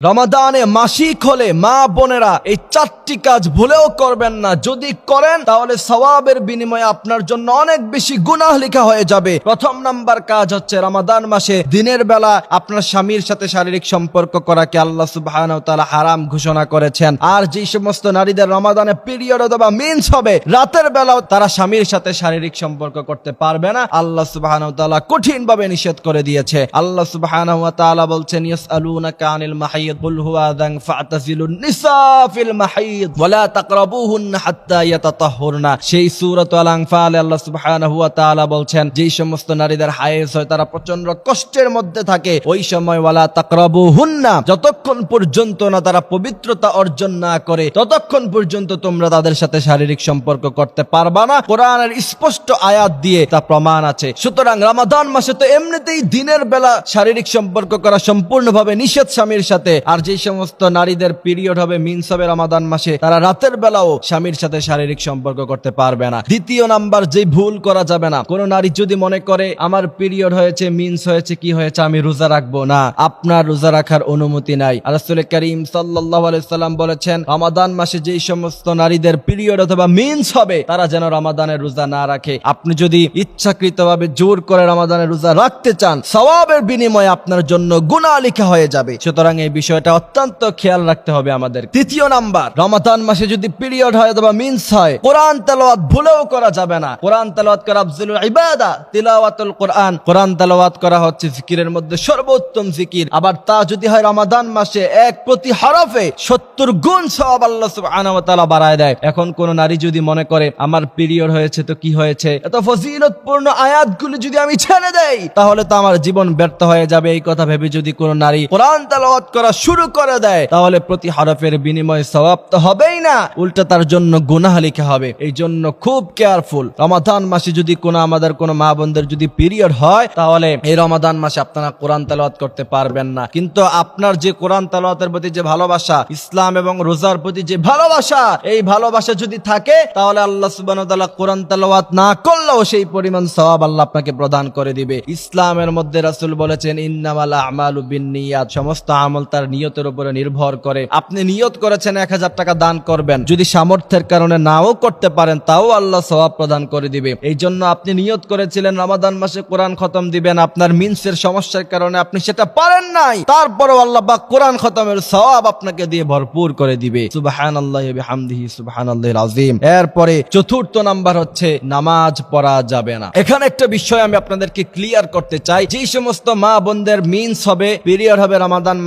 রমাদানে মাসিক হলে মা বোনেরা এই চারটি কাজ ভুলেও করবেন না। যদি করেন তাহলে সওয়াবের বিনিময়ে আপনার জন্য অনেক বেশি গুনাহ লেখা হয়ে যাবে। প্রথম নাম্বার কাজ হচ্ছে রমাদান মাসে দিনের বেলা আপনার স্বামীর সাথে শারীরিক সম্পর্ক করাকে আল্লাহ সুবহানাহু ওয়া তাআলা হারাম ঘোষণা করেছেন। আর যে সমস্ত নারীদের রমাদানে পিরিয়ড অথবা মেন্স হবে রাতের বেলাও তারা স্বামীর সাথে শারীরিক সম্পর্ক করতে পারবে না, আল্লাহ সুবহানাহু ওয়া তাআলা কঠিন ভাবে নিষেধ করে দিয়েছে। আল্লাহ সুবহানাহু ওয়া তাআলা বলছেন ইয়াসআলুনাকা আনিল মাহিদ কুল হুয়া আযান ফা'তাযিলুন নিসা ফিল মাহিদ ওয়া লা তাকরাবুহুন্না হাত্তা ইয়াতাতাহহারনা। সেই সূরাত আল আনফালে আল্লাহ সুবহানাহু ওয়া তাআলা বলছেন যেই সমস্ত নারীদের হায়েজ হয় তারা প্রচন্ড কষ্টের মধ্যে থাকে, ওই সময় ওয়া লা তাকরাবুহুন্না, যতক্ষণ পর্যন্ত না তারা পবিত্রতা অর্জন না করে ততক্ষণ পর্যন্ত তোমরা তাদের সাথে শারীরিক সম্পর্ক করতে পারবা না। কোরআনের স্পষ্ট আয়াত দিয়ে তা প্রমাণ আছে। সুতরাং রমাদান মাসে তো এমনিতেই দিনের বেলা শারীরিক সম্পর্ক করা সম্পূর্ণভাবে নিষেধ স্বামীর সাথে। আর যে সমস্ত নারীদের পিরিয়ড হবে মিন্স হবে রমাদান মাসে তারা রাতের বেলাও স্বামীর সাথে শারীরিক সম্পর্ক করতে পারবে না। দ্বিতীয় নাম্বার যে ভুল করা যাবে না, কোন নারী যদি মনে করে আমার পিরিয়ড হয়েছে মিন্স হয়েছে কি হয়েছে আমি রোজা রাখবো না, আপনার রোজা রাখার অনুমতি নাই। রাসূল করিম সাল্লাল্লাহু আলাইহি সাল্লাম বলেছেন রমাদান মাসে যেই সমস্ত নারীদের পিরিয়ড অথবা মিন্স হবে তারা যেন রমাদানের রোজা না রাখে। আপনি যদি ইচ্ছাকৃতভাবে জোর করে রমাদানের রোজা রাখতে চান সওয়াবের বিনিময়ে আপনার জন্য গুনাহ লেখা হয়ে যাবে। সুতরাং এই বিষয়টা অত্যন্ত খেয়াল রাখতে হবে আমাদের। তৃতীয় নাম্বার, রমাদান মাসে যদি পিরিয়ড হয় অথবা মিন্স হয় কোরআন তেলাওয়াত ভুলেও করা যাবে না। কোরআন তেলাওয়াত করা আফযলুল ইবাদা, তিলাওয়াতুল কোরআন, কোরআন তেলাওয়াত করা হচ্ছে জিকিরের মধ্যে সর্বোত্তম জিকির। আবার তা যদি হয় রমাদান মাসে এক প্রতি হরফে 70 গুণ সওয়াব আল্লাহ সুবহানাহু ওয়া তাআলা বাড়ায় দেয়। এখন কোন নারী যদি মনে করে আমার পিরিয়ড হয়েছে তো কি হয়েছে, এত ফজিলতপূর্ণ আয়াতগুলো যদি আমি ছেড়ে দেই তাহলে তো আমার জীবন ব্যর্থ হয়ে যাবে, এই কথা ভেবে যদি কোন নারী কোরআন তেলাওয়াত করা শুরু করে দেয় তাহলে প্রতি হরফের বিনিময়ে সওয়াব তো হবেই না, উল্টা তার জন্য গুনাহ লেখা হবে। এই জন্য খুব কেয়ারফুল। রমাদান মাসে যদি আমাদের কোন মা বোনদের যদি পিরিয়ড হয় তাহলে এই রমাদান মাসে আপনারা কোরআন তেলাওয়াত করতে পারবেন না। কিন্তু আপনার যে কোরআন তেলাওয়াতের প্রতি যে ভালোবাসা, ইসলাম এবং রোজার প্রতি যে ভালোবাসা, এই ভালোবাসা যদি থাকে তাহলে আল্লাহ সুবহানাহু ওয়া তাআলা কোরআন তেলাওয়াত না করলেও সেই পরিমাণ সওয়াব আল্লাহ আপনাকে প্রদান করে দিবে। ইসলামের মধ্যে রাসূল বলেছেন ইন্নামাল আ'মালু বিন্নিয়াত, সমস্ত আমল তার নিয়তের উপরে নির্ভর করে। আপনি নিয়ত করেছেন 1000 টাকা দান করবেন, যদি সামর্থ্যের কারণে নাও করতে পারেন তাও আল্লাহ সওয়াব প্রদান করে দিবে। এই জন্য আপনি নিয়ত করেছিলেন রমাদান মাসে কোরআন খতম দিবেন, আপনার মিন্সের সমস্যার কারণে আপনি সেটা পারেন নাই, তারপরেও আল্লাহ পাক কোরআন খতমের সওয়াব আপনাকে দিয়ে ভরপুর করে দিবে। সুবহানাল্লাহি ওয়া বিহামদিহি সুবহানাল্লাহিল আযীম। এরপরে চতুর্থ নাম্বার হচ্ছে নামাজ পড়া যাবে না। এখানে একটা বিষয় আমি আপনাদেরকে ক্লিয়ার করতে চাই, যে সমস্ত মা বোনদের মিন্স হবে পিরিয়ড হবে রমাদান